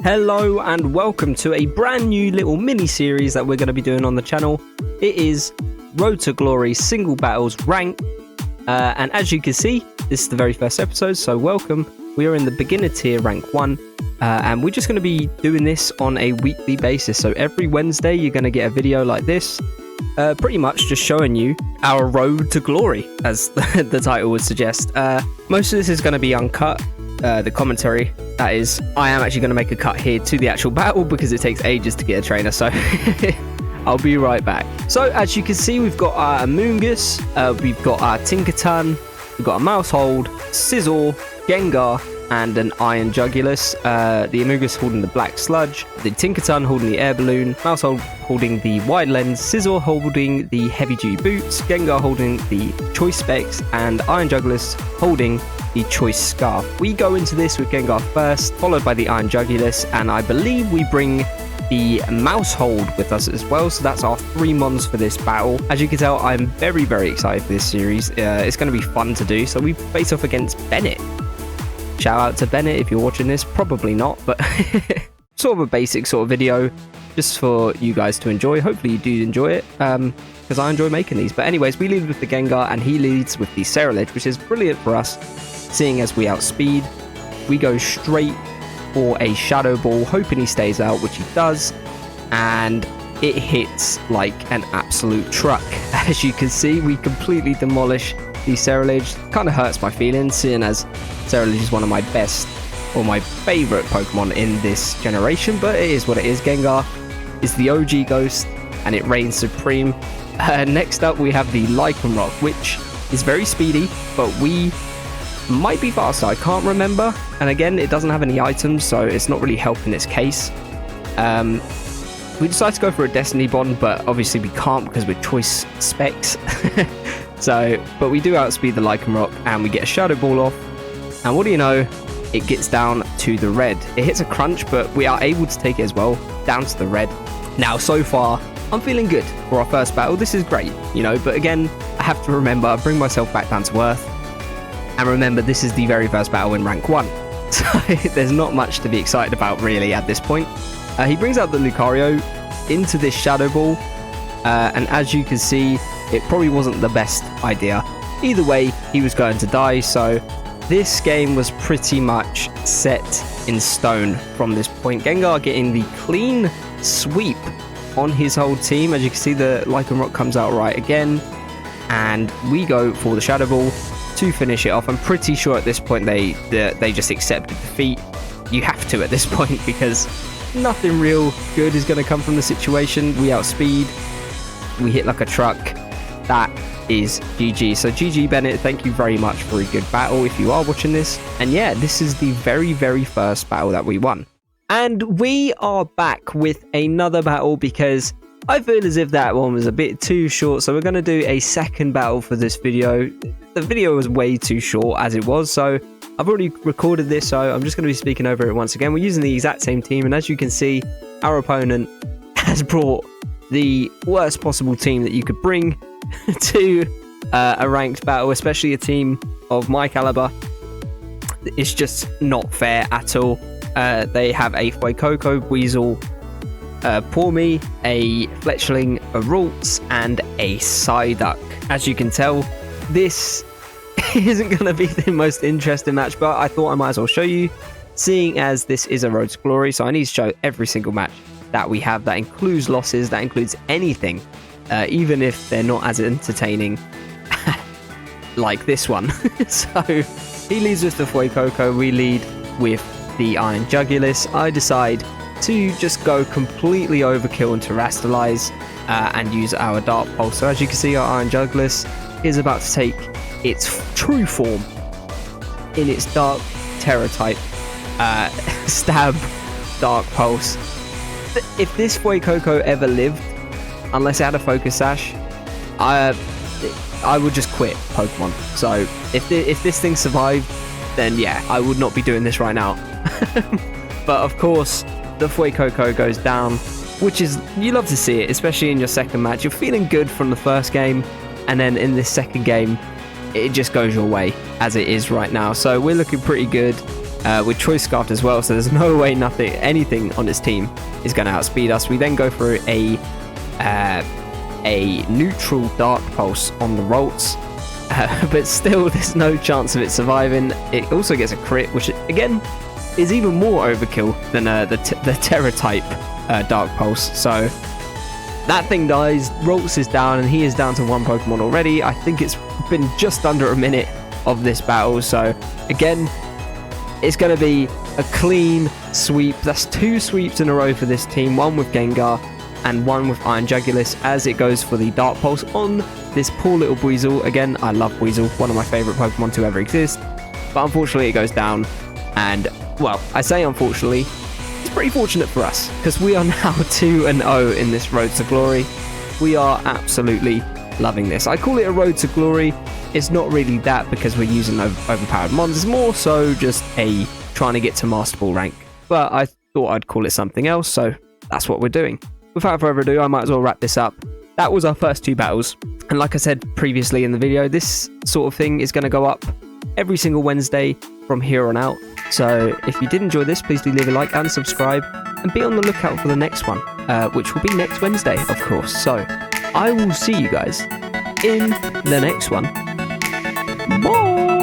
Hello and welcome to a brand new little mini series that we're going to be doing on the channel. It is Road to Glory Single Battles Rank, and as you can see, this is the very first episode, so welcome. We are in the beginner tier rank 1, and we're just going to be doing this on a weekly basis. So every Wednesday you're going to get a video like this, pretty much just showing you our road to glory, as the title would suggest. Most of this is going to be uncut. The commentary, that is, I am actually going to make a cut here to the actual battle because it takes ages to get a trainer, so I'll be right back. So as you can see, we've got our Amoonguss, we've got our Tinkaton, we've got a Mousehold, Scizor, Gengar, and an Iron Jugulus. The Amoonguss holding the Black Sludge, the Tinkaton holding the Air Balloon, Mousehold holding the Wide Lens, Scizor holding the Heavy Duty Boots, Gengar holding the Choice Specs, and Iron Jugulus holding the Choice Scarf. We go into this with Gengar first, followed by the Iron Jugulus, and I believe we bring the Mousehold with us as well, so that's our 3 mons for this battle. As you can tell, I'm very, very excited for this series. It's going to be fun to do, so we face off against Bennett. Shout out to Bennett if you're watching this, probably not, but sort of a basic sort of video, just for you guys to enjoy. Hopefully you do enjoy it, because I enjoy making these. But anyways, we lead with the Gengar, and he leads with the Cerulege, which is brilliant for us, seeing as we outspeed. We go straight for a Shadow Ball, hoping he stays out, which he does, and it hits like an absolute truck. As you can see, we completely demolish the Cerulege. Kind of hurts my feelings, seeing as Cerulege is one of my best, or my favourite Pokemon in this generation, but it is what it is. Gengar is the OG Ghost, and it reigns supreme. Next up, we have the Lycanroc, which is very speedy, but we might be faster, I can't remember, and again, it doesn't have any items, so it's not really helping its case. We decided to go for a Destiny Bond, but obviously we can't because we're Choice Specs. But we do outspeed the Lycanroc, and we get a Shadow Ball off, and what do you know, it gets down to the red. It hits a crunch, but we are able to take it as well, down to the red. Now, so far, I'm feeling good for our first battle. This is great, you know, but again, I have to remember, bring myself back down to earth. And remember, this is the very first battle in rank 1, so there's not much to be excited about really at this point. He brings out the Lucario into this Shadow Ball, and as you can see, it probably wasn't the best idea. Either way, he was going to die, so this game was pretty much set in stone from this point. Gengar getting the clean sweep on his whole team. As you can see, the Lycanroc comes out right again, and we go for the Shadow Ball to finish it off. I'm pretty sure at this point they just accepted defeat. You have to at this point, because nothing real good is going to come from the situation. We outspeed, we hit like a truck. That is GG. So GG Bennett, thank you very much for a good battle if you are watching this. And yeah, this is the very, very first battle that we won. And we are back with another battle because I feel as if that one was a bit too short, so we're going to do a second battle for this video. The video was way too short as it was, so I've already recorded this, so I'm just going to be speaking over it once again. We're using the exact same team, and as you can see, our opponent has brought the worst possible team that you could bring to a ranked battle, especially a team of my caliber. It's just not fair at all. They have a Fuecoco, Weasel, Pawmi, a Fletchling, a Ralts, and a Psyduck. As you can tell, this isn't going to be the most interesting match, but I thought I might as well show you, seeing as this is a Road to Glory, so I need to show every single match that we have. That includes losses, that includes anything, even if they're not as entertaining like this one. So he leads with the Fuecoco, we lead with the Iron Jugulus. I decide to just go completely overkill and terrestrialize and use our Dark Pulse. So as you can see, our Iron Jugulus is about to take its true form in its Dark Terror type stab Dark Pulse. If this Fuecoco ever lived, unless it had a Focus Sash, I would just quit Pokemon. So if this thing survived, then yeah, I would not be doing this right now. But of course, the Fuecoco goes down, which is, you love to see it, especially in your second match. You're feeling good from the first game, and then in this second game, it just goes your way, as it is right now. So we're looking pretty good. with Choice Scarf as well, so there's no way anything on this team is going to outspeed us. We then go for a neutral Dark Pulse on the Rolts, but still there's no chance of it surviving. It also gets a crit, which again is even more overkill than the Terra type Dark Pulse. So that thing dies, Rolts is down, and he is down to one Pokemon already. I think it's been just under a minute of this battle, so again, it's going to be a clean sweep. That's 2 sweeps in a row for this team, one with Gengar and one with Iron Jagulus, as it goes for the Dark Pulse on this poor little Weasel. Again, I love Weasel, one of my favourite Pokemon to ever exist, but unfortunately it goes down, and, well, I say unfortunately, it's pretty fortunate for us, because we are now 2-0 in this Road to Glory. We are absolutely loving this. I call it a Road to Glory. It's not really that because we're using overpowered mons. It's more so just a trying to get to Master Ball rank. But I thought I'd call it something else, so that's what we're doing. Without further ado, I might as well wrap this up. That was our first 2 battles. And like I said previously in the video, this sort of thing is going to go up every single Wednesday from here on out. So if you did enjoy this, please do leave a like and subscribe, and be on the lookout for the next one, which will be next Wednesday, of course. So I will see you guys in the next one. Bye!